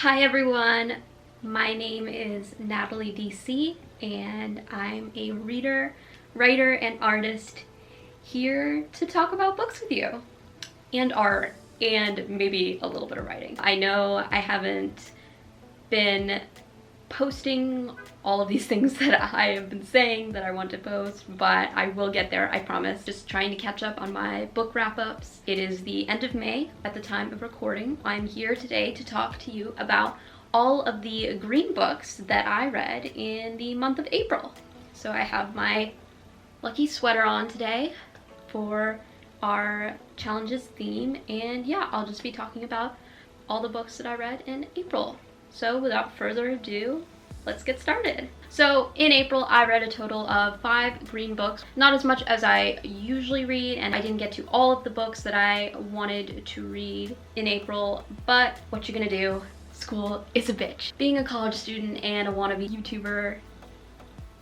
Hi everyone, my name is Natalie DC and I'm a reader, writer, and artist here to talk about books with you and art and maybe a little bit of writing. I know I haven't been posting all of these things that I have been saying that I want to post, but I will get there, I promise. Just trying to catch up on my book wrap-ups. It is the end of May at the time of recording. I'm here today to talk to you about all of the green books that I read in the month of April. So I have my lucky sweater on today for our challenges theme, and yeah, I'll just be talking about all the books that I read in April. So without further ado, let's get started. So in April, I read a total of 5 green books. Not as much as I usually read, and I didn't get to all of the books that I wanted to read in April, but what you gonna do? School is a bitch. Being a college student and a wannabe YouTuber,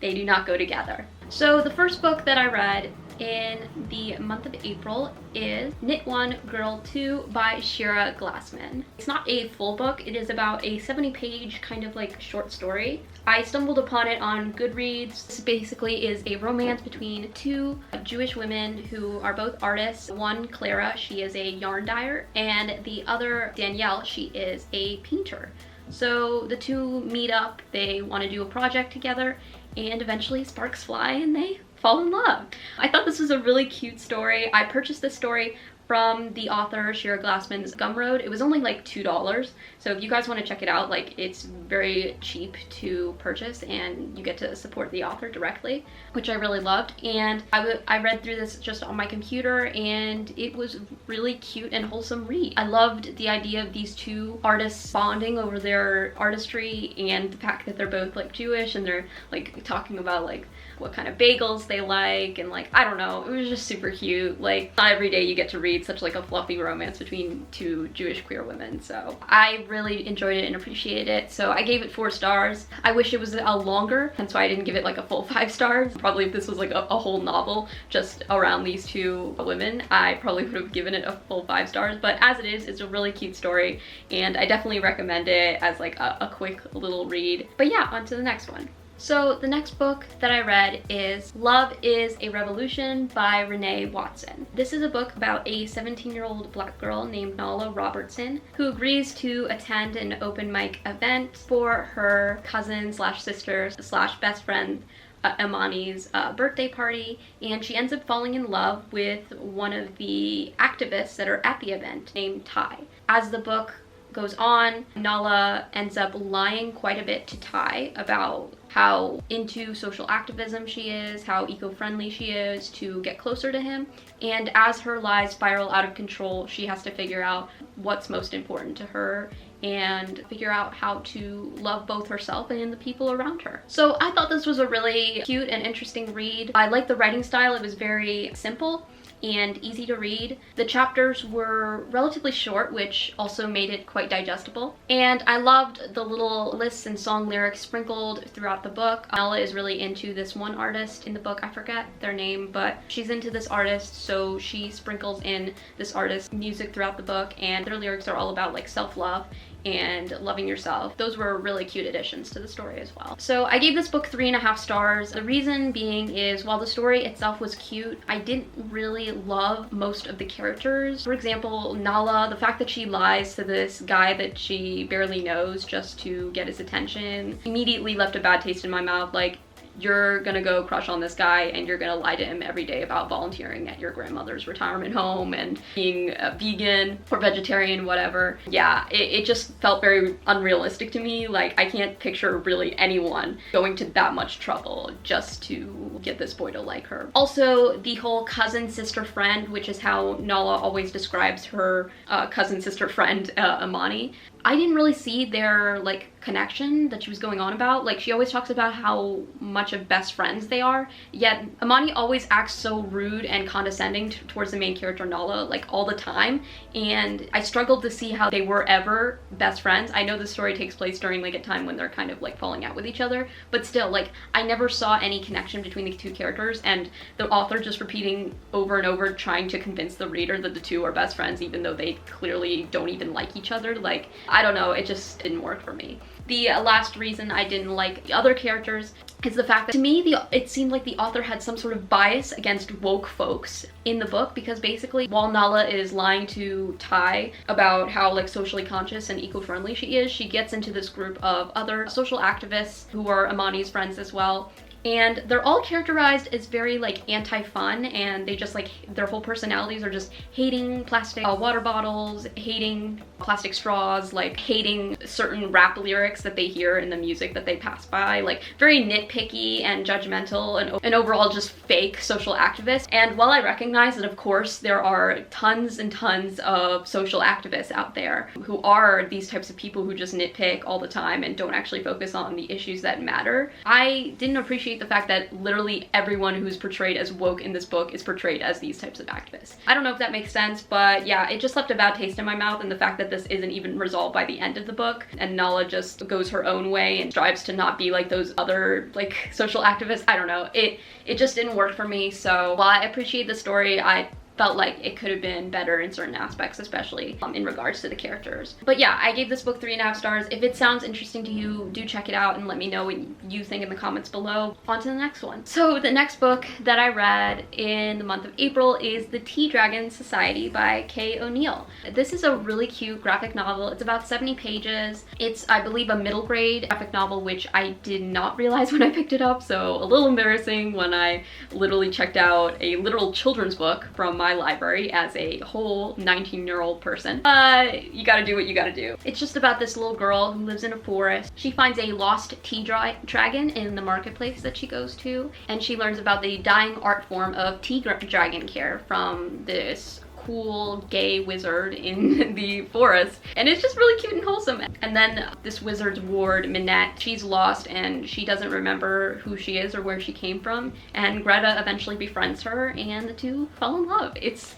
they do not go together. So the first book that I read in the month of April is Knit 1, Girl 2 by Shira Glassman. It's not a full book, it is about a 70-page kind of like short story. I stumbled upon it on Goodreads. This basically is a romance between 2 Jewish women who are both artists. One, Clara, she is a yarn dyer, and the other, Danielle, she is a painter. So the 2 meet up, they want to do a project together, and eventually sparks fly and they fall in love. I thought this was a really cute story. I purchased this story from the author Shira Glassman's Gumroad. It was only like $2, so if you guys want to check it out, like, it's very cheap to purchase and you get to support the author directly, which I really loved. And I read through this just on my computer, and it was really cute and wholesome read. I loved the idea of these 2 artists bonding over their artistry, and the fact that they're both like Jewish and they're like talking about like what kind of bagels they like, and like, I don't know, it was just super cute. Like, not every day you get to read such like a fluffy romance between 2 Jewish queer women, so I really enjoyed it and appreciated it. So I gave it 4 stars. I wish it was a longer, and so I didn't give it like a full 5 stars. Probably if this was like a whole novel just around these 2 women, I probably would have given it a full 5 stars, but as it is, it's a really cute story, and I definitely recommend it as like a quick little read. But yeah, on to the next one. So the next book that I read is Love is a Revolution by Renee Watson. This is a book about a 17-year-old black girl named Nala Robertson who agrees to attend an open mic event for her cousin slash sister slash best friend Imani's birthday party, and she ends up falling in love with one of the activists that are at the event named Ty. As the book goes on, Nala ends up lying quite a bit to Ty about how into social activism she is, how eco-friendly she is to get closer to him, and as her lies spiral out of control, she has to figure out what's most important to her and figure out how to love both herself and the people around her. So I thought this was a really cute and interesting read. I liked the writing style. It was very simple and easy to read. The chapters were relatively short, which also made it quite digestible. And I loved the little lists and song lyrics sprinkled throughout the book. Nala is really into this one artist in the book, I forget their name, but she's into this artist, so she sprinkles in this artist's music throughout the book, and their lyrics are all about like self-love and loving yourself. Those were really cute additions to the story as well. So I gave this book 3.5 stars. The reason being is while the story itself was cute, I didn't really love most of the characters. For example, Nala, the fact that she lies to this guy that she barely knows just to get his attention immediately left a bad taste in my mouth. Like, you're gonna go crush on this guy and you're gonna lie to him every day about volunteering at your grandmother's retirement home and being a vegan or vegetarian, whatever. Yeah, it just felt very unrealistic to me. Like, I can't picture really anyone going to that much trouble just to get this boy to like her. Also, the whole cousin sister friend, which is how Nala always describes her cousin sister friend, Imani. I didn't really see their like connection that she was going on about. Like, she always talks about how much of best friends they are, yet Amani always acts so rude and condescending towards the main character Nala, like, all the time, and I struggled to see how they were ever best friends. I know the story takes place during like a time when they're kind of like falling out with each other, but still, like, I never saw any connection between the two characters, and the author just repeating over and over, trying to convince the reader that the two are best friends even though they clearly don't even like each other. Like, I don't know, it just didn't work for me. The last reason I didn't like the other characters is the fact that, to me, it seemed like the author had some sort of bias against woke folks in the book, because basically while Nala is lying to Ty about how like socially conscious and eco-friendly she is, she gets into this group of other social activists who are Amani's friends as well. And they're all characterized as very like anti-fun, and they just like, their whole personalities are just hating plastic water bottles, hating plastic straws, like hating certain rap lyrics that they hear in the music that they pass by, like very nitpicky and judgmental and overall just fake social activists. And while I recognize that of course there are tons and tons of social activists out there who are these types of people who just nitpick all the time and don't actually focus on the issues that matter, I didn't appreciate the fact that literally everyone who's portrayed as woke in this book is portrayed as these types of activists. I don't know if that makes sense, but yeah, it just left a bad taste in my mouth, and the fact that this isn't even resolved by the end of the book, and Nala just goes her own way and strives to not be like those other like social activists. I don't know, it just didn't work for me. So while I appreciate the story, I felt like it could have been better in certain aspects, especially in regards to the characters. But yeah, I gave this book 3.5 stars. If it sounds interesting to you, do check it out and let me know what you think in the comments below. On to the next one. So the next book that I read in the month of April is The Tea Dragon Society by Kay O'Neill. This is a really cute graphic novel. It's about 70 pages. It's, I believe, a middle grade graphic novel, which I did not realize when I picked it up, so a little embarrassing when I literally checked out a literal children's book from my library as a whole 19-year-old person. You gotta do what you gotta do. It's just about this little girl who lives in a forest. She finds a lost tea dragon in the marketplace that she goes to, and she learns about the dying art form of tea dragon care from this cool gay wizard in the forest, and it's just really cute and wholesome. And then this wizard's ward, Minette, she's lost and she doesn't remember who she is or where she came from, and Greta eventually befriends her and the two fall in love. It's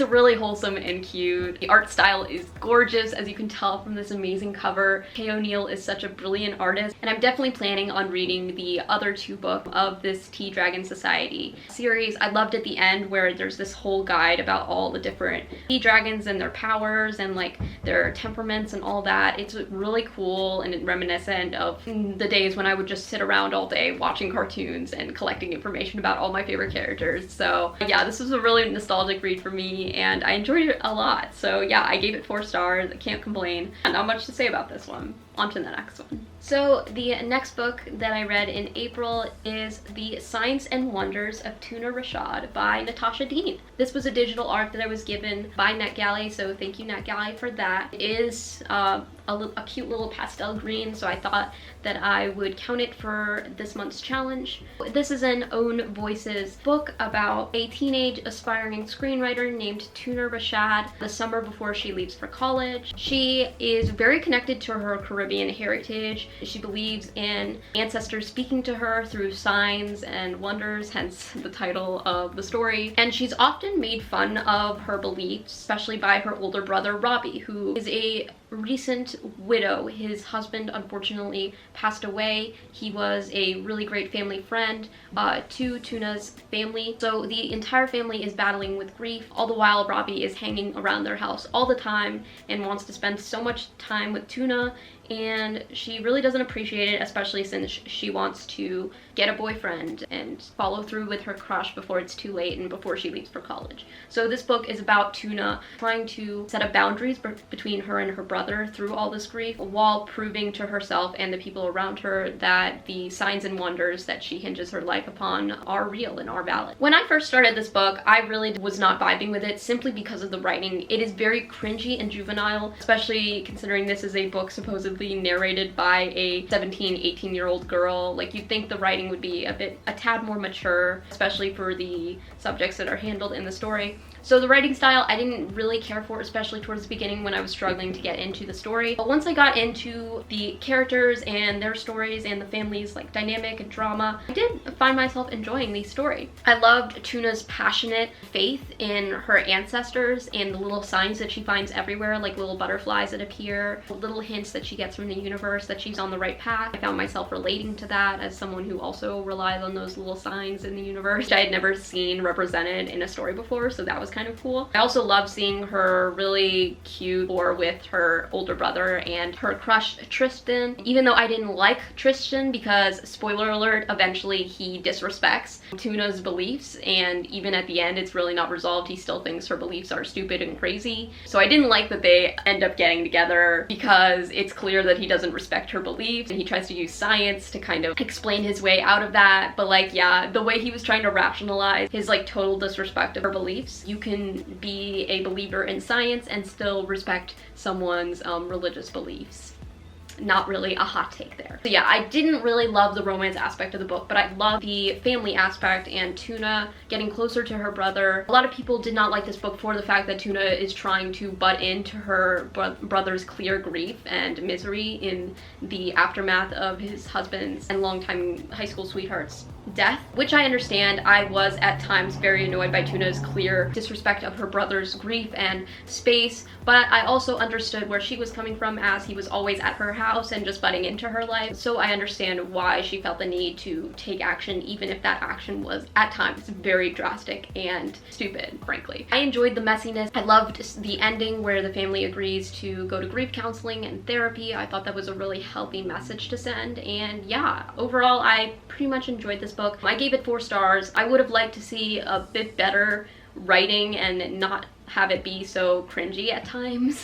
really wholesome and cute. The art style is gorgeous, as you can tell from this amazing cover. Kay O'Neill is such a brilliant artist, and I'm definitely planning on reading the other two books of this Tea Dragon Society series. I loved at the end where there's this whole guide about all the different tea dragons and their powers and like their temperaments and all that. It's really cool and reminiscent of the days when I would just sit around all day watching cartoons and collecting information about all my favorite characters. So yeah, this was a really nostalgic read for me and I enjoyed it a lot. So yeah, I gave it 4 stars. I can't complain. Not much to say about this one. On to the next one. So the next book that I read in April is The Signs and Wonders of Tuna Rashad by Natasha Deen. This was a digital art that I was given by NetGalley, so thank you NetGalley for that. It is a cute little pastel green, so I thought that I would count it for this month's challenge. This is an Own Voices book about a teenage aspiring screenwriter named Tuna Rashad the summer before she leaves for college. She is very connected to her Caribbean heritage. She believes in ancestors speaking to her through signs and wonders, hence the title of the story. And she's often made fun of her beliefs, especially by her older brother Robbie, who is a recent widow. His husband unfortunately passed away. He was a really great family friend to Tuna's family. So the entire family is battling with grief. All the while Robbie is hanging around their house all the time and wants to spend so much time with Tuna, and she really doesn't appreciate it, especially since she wants to get a boyfriend and follow through with her crush before it's too late and before she leaves for college. So this book is about Tuna trying to set up boundaries between her and her brother through all this grief, while proving to herself and the people around her that the signs and wonders that she hinges her life upon are real and are valid. When I first started this book, I really was not vibing with it simply because of the writing. It is very cringy and juvenile, especially considering this is a book supposedly narrated by a 17-18-year-old girl. Like, you'd think the writing would be a tad more mature, especially for the subjects that are handled in the story. So the writing style I didn't really care for, especially towards the beginning when I was struggling to get into the story. But once I got into the characters and their stories and the family's like dynamic and drama, I did find myself enjoying the story. I loved Tuna's passionate faith in her ancestors and the little signs that she finds everywhere, like little butterflies that appear, little hints that she gets from the universe that she's on the right path. I found myself relating to that as someone who also relies on those little signs in the universe, which I had never seen represented in a story before, so that was kind of cool. I also love seeing her really cute war with her older brother and her crush Tristan, even though I didn't like Tristan because, spoiler alert, eventually he disrespects Tuna's beliefs, and even at the end it's really not resolved. He still thinks her beliefs are stupid and crazy. So I didn't like that they end up getting together because it's clear that he doesn't respect her beliefs and he tries to use science to kind of explain his way out of that. But like, yeah, the way he was trying to rationalize his like total disrespect of her beliefs, you can be a believer in science and still respect someone's religious beliefs. Not really a hot take there. So yeah, I didn't really love the romance aspect of the book, but I love the family aspect and Tuna getting closer to her brother. A lot of people did not like this book for the fact that Tuna is trying to butt into her brother's clear grief and misery in the aftermath of his husband's and longtime high school sweetheart's death, which I understand. I was at times very annoyed by Tuna's clear disrespect of her brother's grief and space, but I also understood where she was coming from, as he was always at her house and just butting into her life. So I understand why she felt the need to take action, even if that action was at times very drastic and stupid, frankly. I enjoyed the messiness. I loved the ending where the family agrees to go to grief counseling and therapy. I thought that was a really healthy message to send, and yeah, overall I pretty much enjoyed this book. I gave it 4 stars. I would have liked to see a bit better writing and not have it be so cringy at times,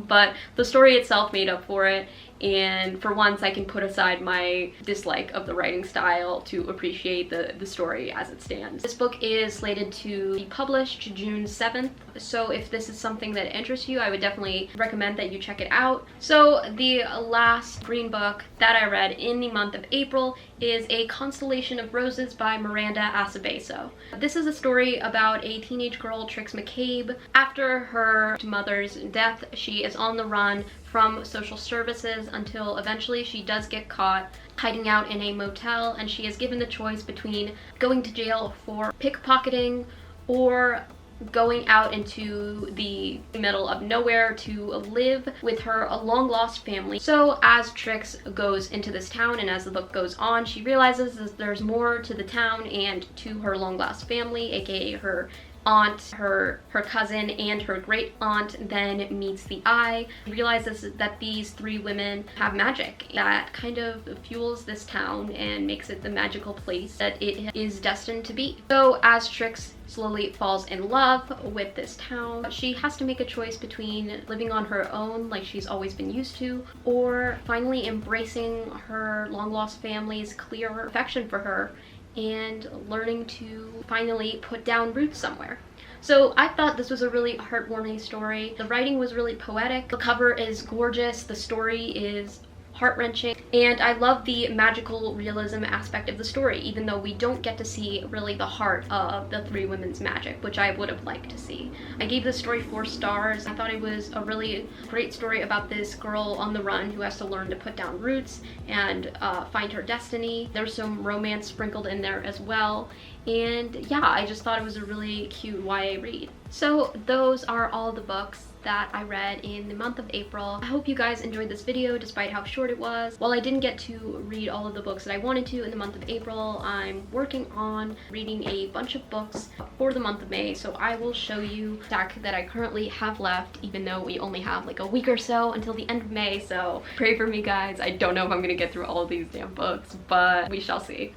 but the story itself made up for it, and for once I can put aside my dislike of the writing style to appreciate the story as it stands. This book is slated to be published June 7th, so if this is something that interests you, I would definitely recommend that you check it out. So the last green book that I read in the month of April is A Constellation of Roses by Miranda Asebeso. This is a story about a teenage girl, Trix McCabe. After her mother's death, she is on the run from social services until eventually she does get caught hiding out in a motel, and she is given the choice between going to jail for pickpocketing or going out into the middle of nowhere to live with her long lost family. So as Trix goes into this town and as the book goes on, she realizes that there's more to the town and to her long lost family, aka her aunt, her cousin, and her great aunt then meets the eye. Realizes that these 3 women have magic that kind of fuels this town and makes it the magical place that it is destined to be. So as Trix slowly falls in love with this town, she has to make a choice between living on her own like she's always been used to, or finally embracing her long lost family's clear affection for her and learning to finally put down roots somewhere. So I thought this was a really heartwarming story. The writing was really poetic. The cover is gorgeous. The story is heart-wrenching, and I love the magical realism aspect of the story, even though we don't get to see really the heart of the 3 women's magic, which I would have liked to see. I gave this story 4 stars. I thought it was a really great story about this girl on the run who has to learn to put down roots and find her destiny. There's some romance sprinkled in there as well, and yeah, I just thought it was a really cute YA read. So those are all the books that I read in the month of April. I hope you guys enjoyed this video despite how short it was. While I didn't get to read all of the books that I wanted to in the month of April, I'm working on reading a bunch of books for the month of May, so I will show you the stack that I currently have left, even though we only have like a week or so until the end of May, so pray for me guys. I don't know if I'm gonna get through all of these damn books, but we shall see.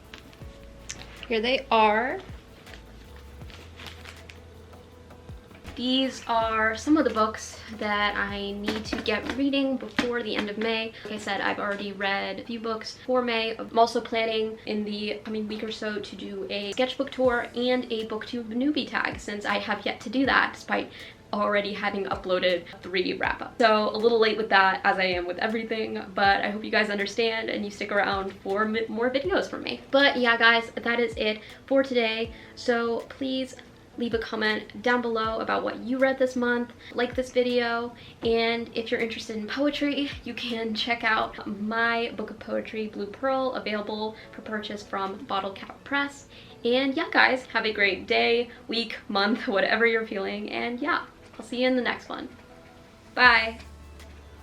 Here they are. These are some of the books that I need to get reading before the end of May. Like I said, I've already read a few books for May. I'm also planning in the coming week or so to do a sketchbook tour and a booktube newbie tag, since I have yet to do that despite already having uploaded 3 wrap-ups. So a little late with that, as I am with everything, but I hope you guys understand and you stick around for more videos from me. But yeah guys, that is it for today. So please leave a comment down below about what you read this month, like this video, and if you're interested in poetry, you can check out my book of poetry, Blue Pearl, available for purchase from Bottle Cap Press. And yeah, guys, have a great day, week, month, whatever you're feeling, and yeah, I'll see you in the next one. Bye!